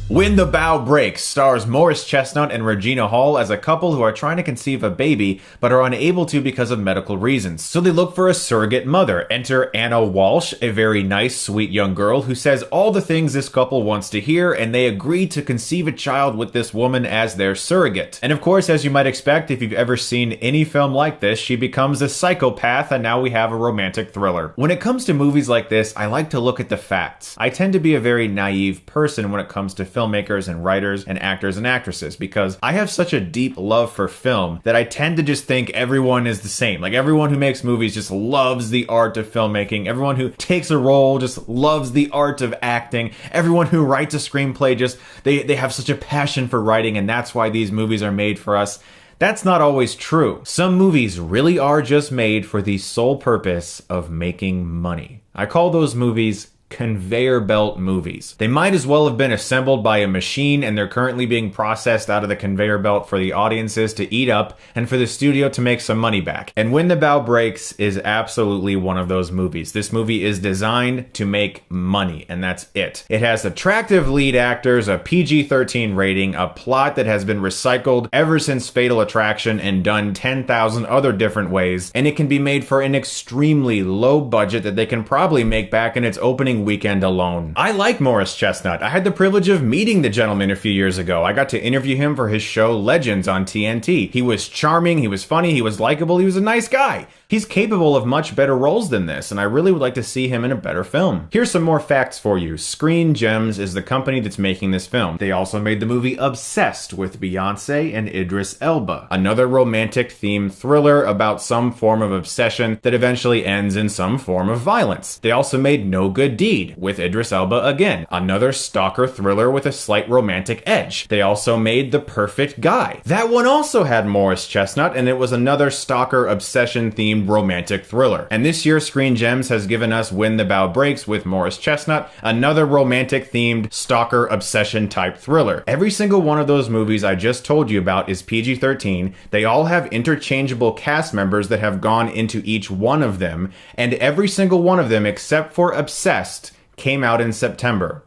When the Bough Breaks stars Morris Chestnut and Regina Hall as a couple who are trying to conceive a baby but are unable to because of medical reasons. So they look for a surrogate mother. Enter Anna Walsh, a very nice, sweet young girl who says all the things this couple wants to hear, and they agree to conceive a child with this woman as their surrogate. And of course, as you might expect, if you've ever seen any film like this, she becomes a psychopath, and now we have a romantic thriller. When it comes to movies like this, I like to look at the facts. I tend to be a very naive person when it comes to filmmakers and writers and actors and actresses, because I have such a deep love for film that I tend to just think everyone is the same. Like, everyone who makes movies just loves the art of filmmaking. Everyone who takes a role just loves the art of acting. Everyone who writes a screenplay just, they have such a passion for writing, and that's why these movies are made for us. That's not always true. Some movies really are just made for the sole purpose of making money. I call those movies conveyor belt movies. They might as well have been assembled by a machine, and they're currently being processed out of the conveyor belt for the audiences to eat up and for the studio to make some money back. And When the Bough Breaks is absolutely one of those movies. This movie is designed to make money, and that's it. It has attractive lead actors, a PG-13 rating, a plot that has been recycled ever since Fatal Attraction and done 10,000 other different ways, and it can be made for an extremely low budget that they can probably make back in its opening weekend alone. I like Morris Chestnut. I had the privilege of meeting the gentleman a few years ago. I got to interview him for his show Legends on TNT. He was charming, he was funny, he was likable, he was a nice guy. He's capable of much better roles than this, and I really would like to see him in a better film. Here's some more facts for you. Screen Gems is the company that's making this film. They also made the movie Obsessed with Beyonce and Idris Elba, another romantic-themed thriller about some form of obsession that eventually ends in some form of violence. They also made No Good Deed with Idris Elba again, another stalker thriller with a slight romantic edge. They also made The Perfect Guy. That one also had Morris Chestnut, and it was another stalker obsession-themed romantic thriller. And this year, Screen Gems has given us When the Bough Breaks with Morris Chestnut, another romantic-themed stalker obsession-type thriller. Every single one of those movies I just told you about is PG-13. They all have interchangeable cast members that have gone into each one of them, and every single one of them, except for Obsessed, came out in September.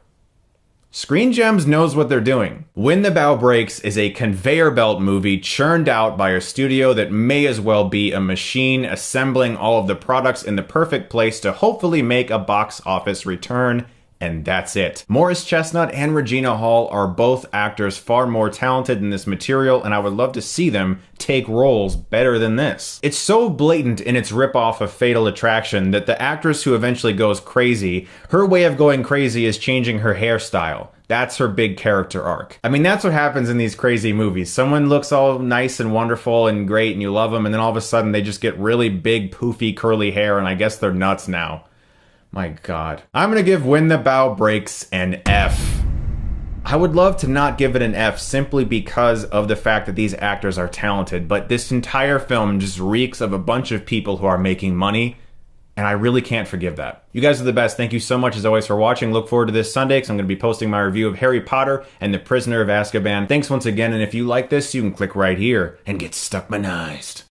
Screen Gems knows what they're doing. When the Bough Breaks is a conveyor belt movie churned out by a studio that may as well be a machine assembling all of the products in the perfect place to hopefully make a box office return. And that's it. Morris Chestnut and Regina Hall are both actors far more talented in this material, and I would love to see them take roles better than this. It's so blatant in its ripoff of Fatal Attraction that the actress who eventually goes crazy, her way of going crazy is changing her hairstyle. That's her big character arc. I mean, that's what happens in these crazy movies. Someone looks all nice and wonderful and great and you love them, and then all of a sudden they just get really big, poofy, curly hair, and I guess they're nuts now. My God. I'm gonna give When the Bough Breaks an F. I would love to not give it an F simply because of the fact that these actors are talented, but this entire film just reeks of a bunch of people who are making money, and I really can't forgive that. You guys are the best. Thank you so much as always for watching. Look forward to this Sunday because I'm going to be posting my review of Harry Potter and the Prisoner of Azkaban. Thanks once again, and if you like this, you can click right here and get Stuckmanized.